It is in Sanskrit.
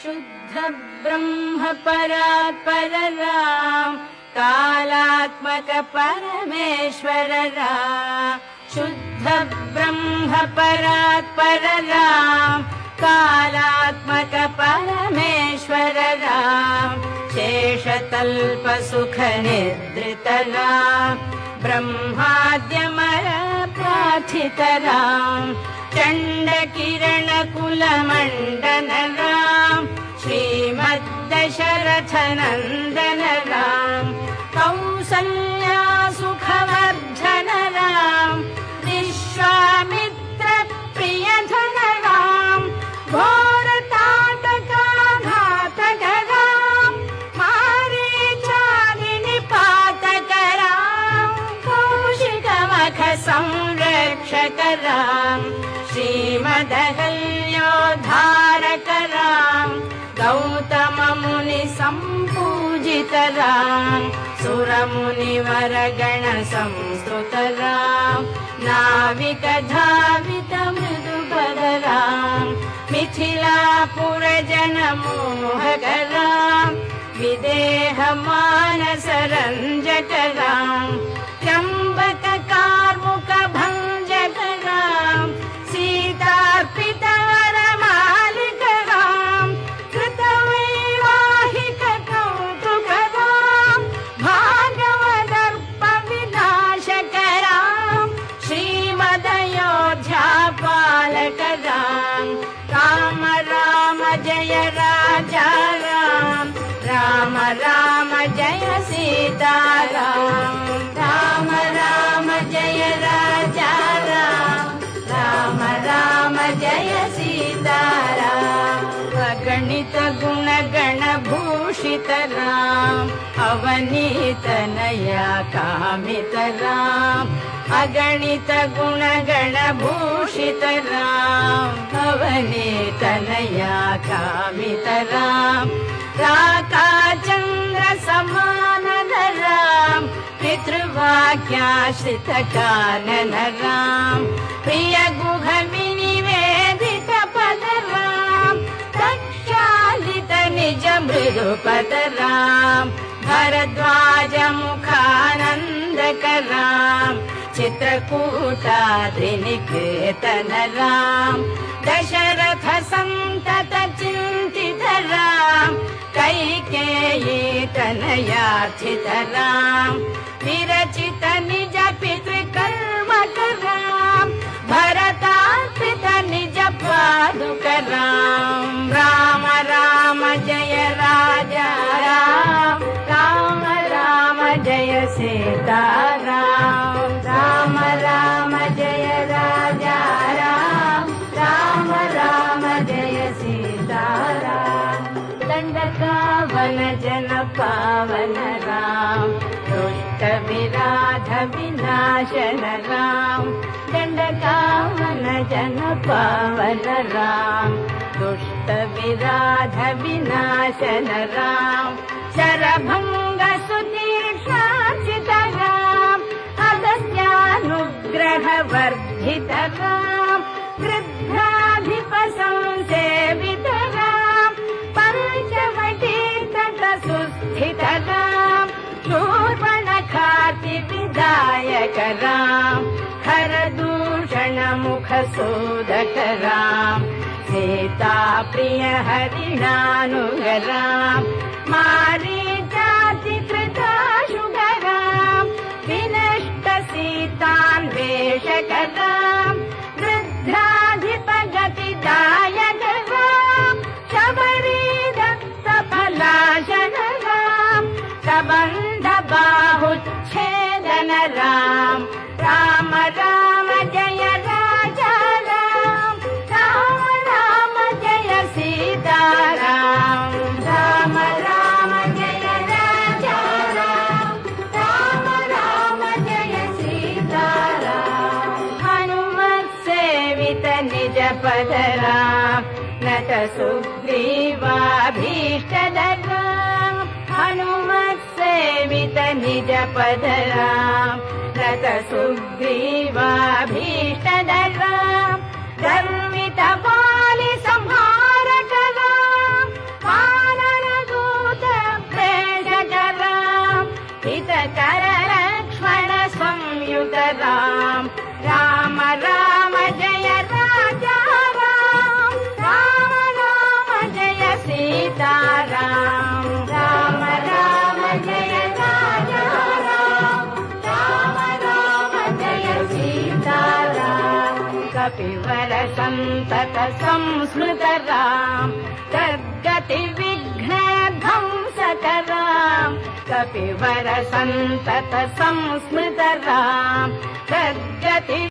शुद्ध ब्रह्म परात्पर राम कालात्मक परमेश्वर राम शुद्ध ब्रह्म परात्पर राम कालात्मक परमेश्वर राम शेषतल्प सुख निद्रित राम ब्रह्माद्यमर प्रार्थित राम चंड किरण कुल मंडन राम श्रीमद्दशरथ नंदन राम कौसल्या सुखवर्धन राम विश्वामित्र प्रियधन राम घोर ताटका घातक राम मारीचादि निपातक राम कौशिक मख संरक्षक राम श्रीमदहल्योद्धारक राम गौतम मुनि संपूजित राम सुर मुनिवर गण संस्तुत राम नाविक धावित मृदुपद राम मिथिलापुर जन मोहक राम विदेह मानस रंजक राम त्र्यंबक कार्मुक भंजक राम सीतार्पित वर मालिक राम कृतवैवाहिक कौतुक राम भागवदर्प विनाशक राम श्रीमदयोध्या पालक राम राम राम जय राजा राम राम राम जय सीता राम राम राम जय राजा राम राम राम जय सीता राम अगणित गुण गण भूषित राम अवनीत नया कामित राम अगणित गुण गण भूषित राम अवनीत नया कामित राम राका चंद्र समान राम पितृवाक्याश्रित कानन राम प्रिय गुह विनिवेदित पद राम प्रक्षालित निज मृदु पद राम भरद्वाज मुखानंदक राम चित्रकूटाद्रिनिकेतन राम दशरथ संतत चिंतित राम कैकेयी तनयार्चित राम विरचित निज पितृकर्मक राम भरतार्पित निज पादुक राम राम राम जय राजा राम राम राम जय सीता राम राम राम जय राजा राम राम राम जय सीता राम दंडकावन जन पावन राम दुष्ट विराध विनाशन राम दंडकावन जन पावन राम दुष्ट विराध विनाशन राम शरभंग सुतीक्षाचित राम अगस्त्यानुग्रह वर्धित राम वृद्धाधिप संसेवित राम पंचवटी तट सुस्थित राम शूर्पणखाति विदायक राम हर दूषण मुख शोधक राम सीता प्रिय हरिणानुग राम मारीचाति कृताशुग राम विनष्ट सीतान्वेषक राम वृद्धाधिप गतिदायक राम शबरी दत्त फलाशन राम सबंध बाहुच्छेदन राम राम राम जय राजा राम राम राम जय सीता राम राम राम जय राजा राम राम राम जय सीता राम हनुमत सेवित निज पद राम नत सुग्रीवाभीष्टद राम हनुमत सेवित निज पद राम रत सुग्रीवाभीष्टद राम धर्मित बालि संहारक राम सन्तत संस्मृत राम तद्गति विघ्न ध्वंसकराम कपिवर सन्तत संस्मृत राम तद्गति